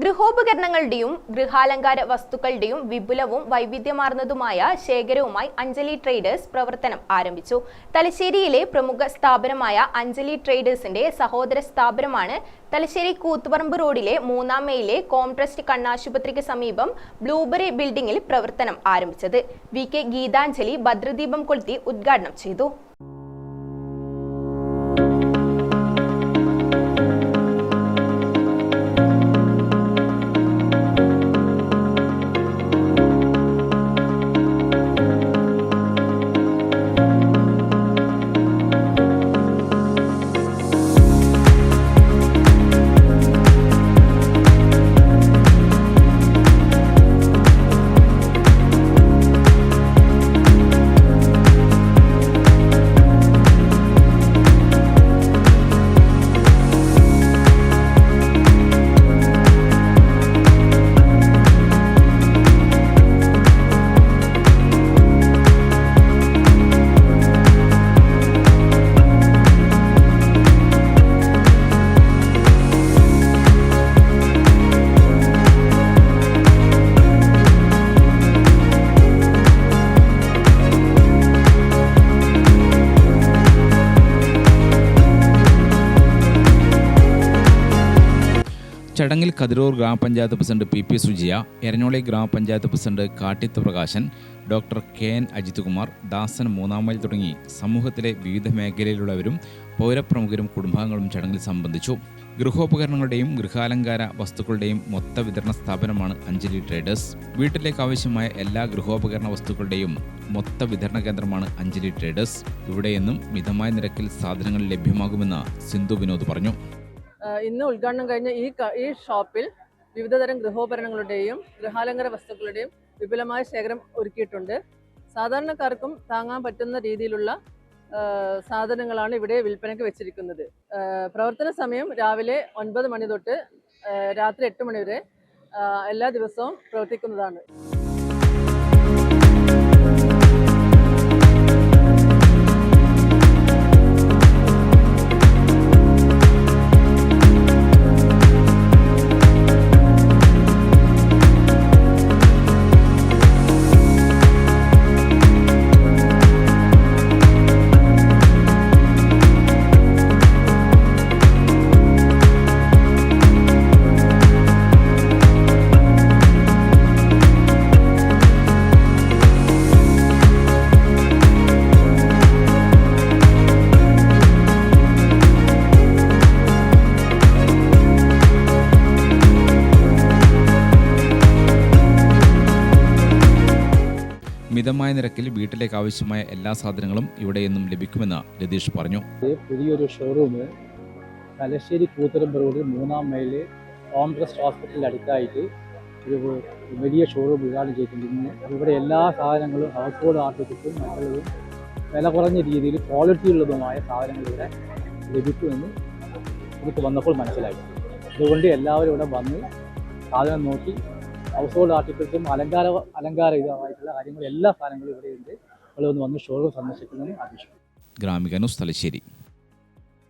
ഗൃഹോപകരണങ്ങളുടെയും ഗൃഹാലങ്കാര വസ്തുക്കളുടെയും വിപുലവും വൈവിധ്യമാർന്നതുമായ ശേഖരവുമായി Anjali traders പ്രവർത്തനം ആരംഭിച്ചു. തലശ്ശേരിയിലെ പ്രമുഖ സ്ഥാപനമായ അഞ്ജലി ട്രേഡേഴ്സിന്റെ സഹോദര സ്ഥാപനമാണ് തലശ്ശേരി കൂത്തുപറമ്പ് റോഡിലെ 3-ാം മൈലിലെ കോംട്രസ്റ്റ് കണ്ണാശുപത്രിക്ക് സമീപം ബ്ലൂബെറി ബിൽഡിംഗിൽ പ്രവർത്തനം ആരംഭിച്ചത്. വി.കെ. ഗീതാഞ്ജലി ഭദ്രദീപം കൊളുത്തി ഉദ്ഘാടനം ചെയ്തു. ചടങ്ങിൽ കതിരൂർ ഗ്രാമപഞ്ചായത്ത് പ്രസിഡന്റ് പി സുജിയ, എരഞ്ഞോളി ഗ്രാമപഞ്ചായത്ത് president കാട്ടിത്ത് Prakashan, doctor K N. Ajith Kumar, ദാസൻ 3-ാം മൈൽ തുടങ്ങി സമൂഹത്തിലെ വിവിധ മേഖലയിലുള്ളവരും പൗരപ്രമുഖരും കുടുംബാംഗങ്ങളും ചടങ്ങിൽ സംബന്ധിച്ചു. ഗൃഹോപകരണങ്ങളുടെയും ഗൃഹാലങ്കാര വസ്തുക്കളുടെയും മൊത്ത വിതരണ സ്ഥാപനമാണ് അഞ്ജലി ട്രേഡേഴ്സ്. വീട്ടിലേക്ക് ആവശ്യമായ എല്ലാ ഗൃഹോപകരണ വസ്തുക്കളുടെയും മൊത്ത വിതരണ കേന്ദ്രമാണ് അഞ്ജലി ട്രേഡേഴ്സ്. ഇവിടെയെന്നും മിതമായ നിരക്കിൽ സാധനങ്ങൾ ലഭ്യമാകുമെന്ന് സിന്ധു വിനോദ് പറഞ്ഞു. ഇന്ന് ഉദ്ഘാടനം കഴിഞ്ഞ ഈ ഷോപ്പിൽ വിവിധതരം ഗൃഹോപകരണങ്ങളുടെയും ഗൃഹാലങ്കാര വസ്തുക്കളുടെയും വിപുലമായ ശേഖരം ഒരുക്കിയിട്ടുണ്ട്. സാധാരണക്കാർക്കും താങ്ങാൻ പറ്റുന്ന രീതിയിലുള്ള സാധനങ്ങളാണ് ഇവിടെ വിൽപ്പനയ്ക്ക് വെച്ചിരിക്കുന്നത്. പ്രവർത്തന സമയം രാവിലെ 9 മണി തൊട്ട് രാത്രി 8 മണി വരെ എല്ലാ ദിവസവും പ്രവർത്തിക്കുന്നതാണ്. മിതമായ നിരക്കിൽ വീട്ടിലേക്ക് ആവശ്യമായ എല്ലാ സാധനങ്ങളും ഇവിടെ നിന്നും ലഭിക്കുമെന്ന് രതീഷ് പറഞ്ഞു. പുതിയൊരു ഷോറൂം തലശ്ശേരി കൂത്തുപറമ്പ് റോഡിൽ 3-ാം മൈലിൽ കോംട്രസ്റ്റ് ഹോസ്പിറ്റലിൽ അടുത്തായിട്ട് ഒരു വലിയ ഷോറൂം ഉദ്ഘാടനം ചെയ്തിട്ടുണ്ട്. ഇവിടെ എല്ലാ സാധനങ്ങളും ഹൗസ് ഹോൾഡ് ആർട്ടിക്കിൾസും മറ്റുള്ളതും വില കുറഞ്ഞ രീതിയിൽ ക്വാളിറ്റി ഉള്ളതുമായ സാധനങ്ങൾ ഇവിടെ ലഭിക്കുമെന്ന് നമുക്ക് വന്നപ്പോൾ മനസ്സിലായി. അതുകൊണ്ട് എല്ലാവരും ഇവിടെ വന്ന് സാധനം നോക്കി ഹൗസ് ഹോൾഡ് ആർട്ടിക്കിൾസും അലങ്കാര ഇതമായിട്ടുള്ള കാര്യങ്ങൾ എല്ലാ സാധനങ്ങളും ഇവിടെയുണ്ട്. അവിടെ വന്ന് ഷോറൂം സന്ദർശിക്കുന്നതിന് അപേക്ഷിക്കും. ഗ്രാമിക ന്യൂസ് തലശ്ശേരി.